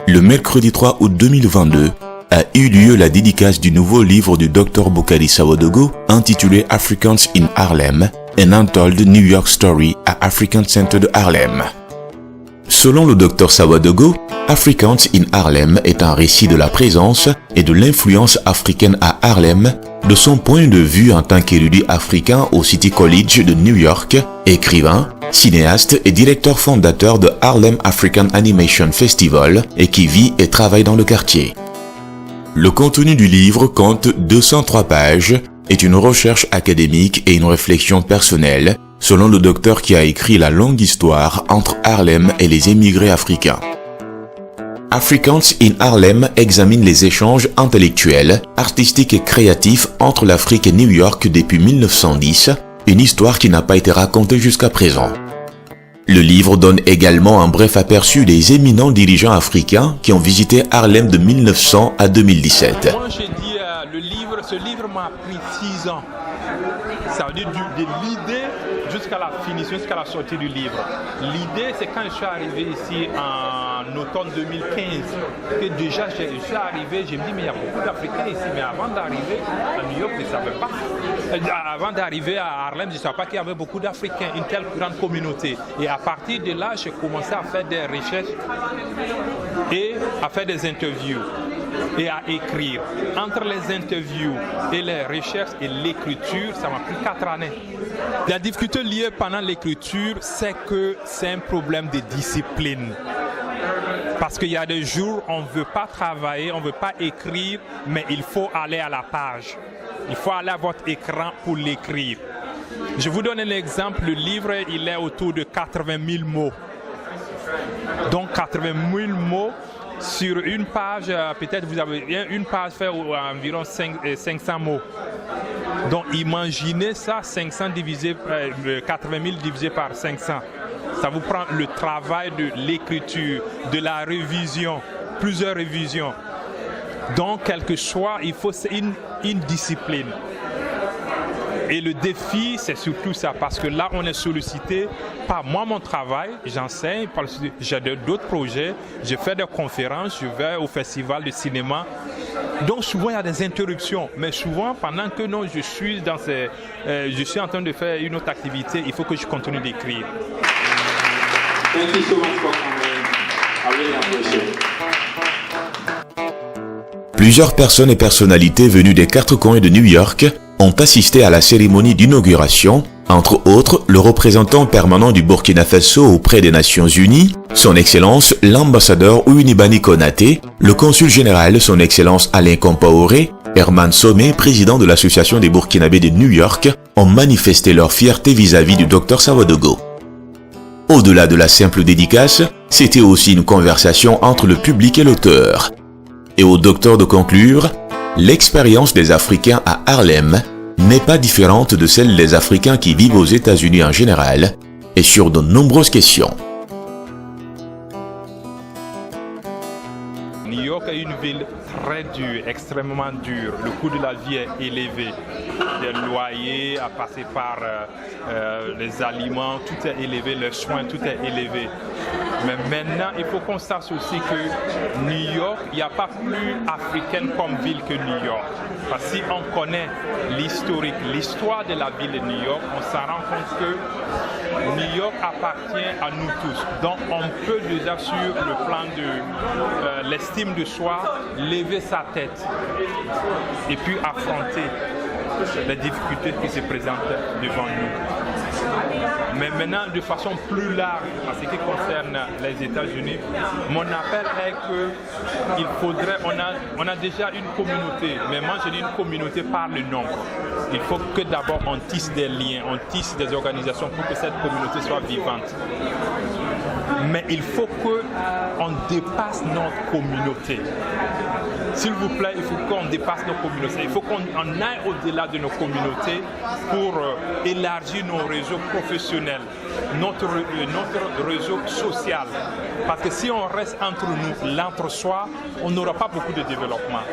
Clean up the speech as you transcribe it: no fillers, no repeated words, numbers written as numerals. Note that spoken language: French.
Le mercredi 3 août 2022 a eu lieu la dédicace du nouveau livre du Dr Bokari Sawodogo intitulé Africans in Harlem, An Untold New York Story à African Center de Harlem. Selon le Dr Sawodogo, Africans in Harlem est un récit de la présence et de l'influence africaine à Harlem de son point de vue en tant qu'érudit africain au City College de New York, écrivain, cinéaste et directeur fondateur de Harlem African Animation Festival et qui vit et travaille dans le quartier. Le contenu du livre compte 203 pages, est une recherche académique et une réflexion personnelle, selon le docteur qui a écrit la longue histoire entre Harlem et les émigrés africains. Africans in Harlem examine les échanges intellectuels, artistiques et créatifs entre l'Afrique et New York depuis 1910, une histoire qui n'a pas été racontée jusqu'à présent. Le livre donne également un bref aperçu des éminents dirigeants africains qui ont visité Harlem de 1900 à 2017. Moi j'ai dit, ce livre m'a pris 6 ans. Ça veut dire de l'idée jusqu'à la finition, jusqu'à la sortie du livre. L'idée, c'est quand je suis arrivé ici en automne 2015, que déjà je suis arrivé, je me dis, mais il y a beaucoup d'Africains ici, mais avant d'arriver à New York, je ne savais pas. Avant d'arriver à Harlem, je ne savais pas qu'il y avait beaucoup d'Africains, une telle grande communauté. Et à partir de là, j'ai commencé à faire des recherches et à faire des interviews et à écrire. Entre les interviews et les recherches et l'écriture, ça m'a pris 4 années. La difficulté liée pendant l'écriture, c'est que c'est un problème de discipline. Parce qu'il y a des jours, on ne veut pas travailler, on ne veut pas écrire, mais il faut aller à la page. Il faut aller à votre écran pour l'écrire. Je vous donne un exemple. Le livre, il est autour de 80 000 mots. Donc 80 000 mots. Sur une page, peut-être vous avez une page fait environ 500 mots. Donc imaginez ça, 500 divisé, 80 000 divisé par 500. Ça vous prend le travail de l'écriture, de la révision, plusieurs révisions. Donc quel que soit, il faut une discipline. Et le défi, c'est surtout ça, parce que là, on est sollicité par moi, mon travail, j'enseigne, j'ai d'autres projets, je fais des conférences, je vais au festival de cinéma. Donc souvent, il y a des interruptions, mais souvent, pendant que non, je suis en train de faire une autre activité, il faut que je continue d'écrire. Thank you so much for coming. I really appreciate it. Plusieurs personnes et personnalités venues des 4 coins de New York ont assisté à la cérémonie d'inauguration, entre autres le représentant permanent du Burkina Faso auprès des Nations Unies, son Excellence l'ambassadeur Ouinibani Konaté, le consul général son Excellence Alain Compaoré, Herman Somé, président de l'Association des Burkinabés de New York, ont manifesté leur fierté vis-à-vis du Dr Sawodogo. Au-delà de la simple dédicace, c'était aussi une conversation entre le public et l'auteur. Et au docteur de conclure, l'expérience des Africains à Harlem n'est pas différente de celle des Africains qui vivent aux États-Unis en général et sur de nombreuses questions. New York est une ville très dure, extrêmement dure. Le coût de la vie est élevé. Des loyers, à passer par les aliments, tout est élevé, les soins, tout est élevé. Mais maintenant, il faut qu'on sache aussi que New York, il n'y a pas plus africaine comme ville que New York. Parce que si on connaît l'historique, l'histoire de la ville de New York, on s'en rend compte que New York appartient à nous tous. Donc on peut déjà sur le plan de l'estime de soi, lever sa tête et puis affronter les difficultés qui se présentent devant nous. Mais maintenant, de façon plus large, en ce qui concerne les États-Unis, mon appel est qu'il faudrait, on a déjà une communauté, mais moi je dis une communauté par le nombre. Il faut que d'abord on tisse des liens, on tisse des organisations pour que cette communauté soit vivante. Mais il faut qu'on dépasse notre communauté. S'il vous plaît, il faut qu'on dépasse nos communautés. Il faut qu'on aille au-delà de nos communautés pour élargir nos réseaux professionnels, notre réseau social. Parce que si on reste entre nous, l'entre-soi, on n'aura pas beaucoup de développement.